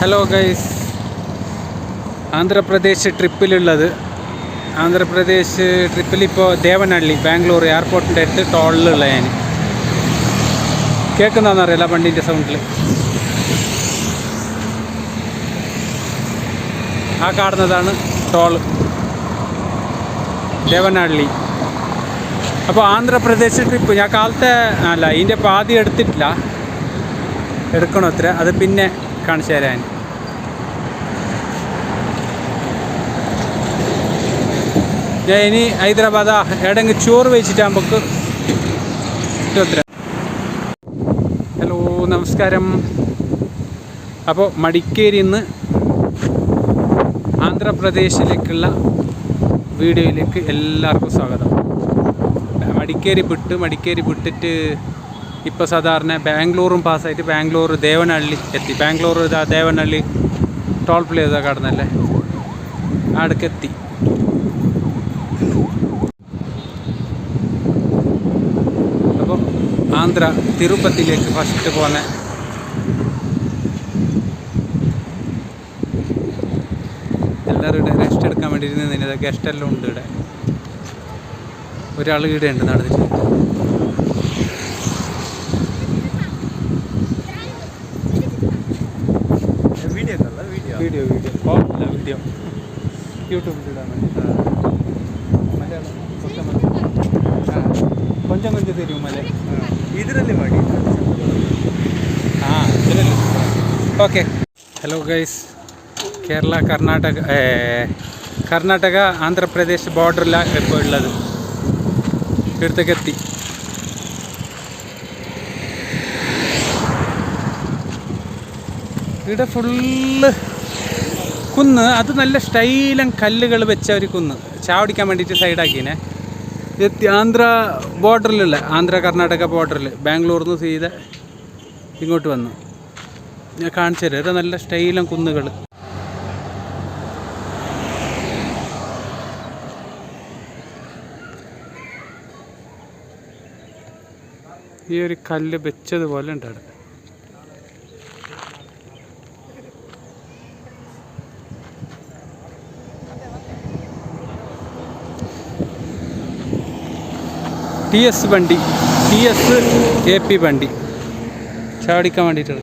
Hello guys, Andhra Pradesh ട്രിപ്പിലുള്ളത്. Andhra Pradesh ട്രിപ്പിലിപ്പോൾ Devanahalli Bangalore എയർപോർട്ടിൻ്റെ അടുത്ത് ടോളിലുള്ള ഞാൻ കേൾക്കുന്നതെന്നറിയില്ല വണ്ടീൻ്റെ സൗണ്ടിൽ. ആ കാണുന്നതാണ് ടോൾ ദേവനഹള്ളി. അപ്പോൾ ആന്ധ്രാപ്രദേശ് ട്രിപ്പ് ഞാൻ കാലത്തെ അല്ല ഇതിൻ്റെ പാതി എടുത്തിട്ടില്ല, എടുക്കണത്ര അത് പിന്നെ കാണിച്ചു തരാൻ. ഞാൻ ഇനി ഹൈദരാബാദാ എവിടെയെങ്കിലും ചോറ് വെച്ചിട്ട് നമുക്ക് ഇത്ര. ഹലോ, നമസ്കാരം. അപ്പോൾ മടിക്കേരിയിൽ നിന്ന് ആന്ധ്രാപ്രദേശിലേക്കുള്ള വീഡിയോയിലേക്ക് എല്ലാവർക്കും സ്വാഗതം. മടിക്കേരി വിട്ടിട്ട് ഇപ്പോൾ സാധാരണ ബാംഗ്ലൂറും പാസ്സായിട്ട് ബാംഗ്ലൂർ ദേവനഹള്ളി എത്തി. ബാംഗ്ലൂർ ദേവനഹള്ളി ടോൾ പ്ലേസാ കടന്നല്ലേ, അവിടേക്ക് എത്തി. അപ്പോൾ ആന്ധ്ര തിരുപ്പതിയിലേക്ക് ഫസ്റ്റ് പോകുന്ന എല്ലാവരും ഇവിടെ റെസ്റ്റ് എടുക്കാൻ വേണ്ടി ഇരുന്നതിന് ഗസ്റ്റെല്ലാം ഉണ്ട്. ഇവിടെ ഒരാൾ ഇവിടെ ഉണ്ട് നടന്നിട്ട്. വീഡിയോ യൂട്യൂബിൽ ഇടാൻ വേണ്ടി മലയാളം കൊഞ്ചം തരും മലേ ഇതിരല്ലേ പാടി. ഇതിരല്ലേ. Okay. Hello guys, Kerala Karnataka Andhra Pradesh ബോർഡറിലാണ് ഇപ്പോൾ ഉള്ളത്. ഇവിടത്തേക്ക് എത്തി. ഇവിടെ ഫുള്ള് കുന്ന്, അത് നല്ല സ്റ്റൈലൻ കല്ലുകൾ വെച്ച ഒരു കുന്ന്. ചാവടിക്കാൻ വേണ്ടിയിട്ട് സൈഡാക്കിനെ എത്തി. ആന്ധ്ര ബോർഡറിലുള്ള ആന്ധ്ര കർണാടക ബോർഡറിൽ ബാംഗ്ലൂരിൽ നിന്ന് സീത ഇങ്ങോട്ട് വന്നു. ഞാൻ കാണിച്ചു തരാം. ഇത് നല്ല സ്റ്റൈലൻ കുന്നുകൾ. ഈ ഒരു കല്ല് വെച്ചതുപോലെ ഉണ്ട് അവിടെ. TS വണ്ടി, TS AP വണ്ടി ചാടിക്കാൻ വേണ്ടിയിട്ടുള്ളത്.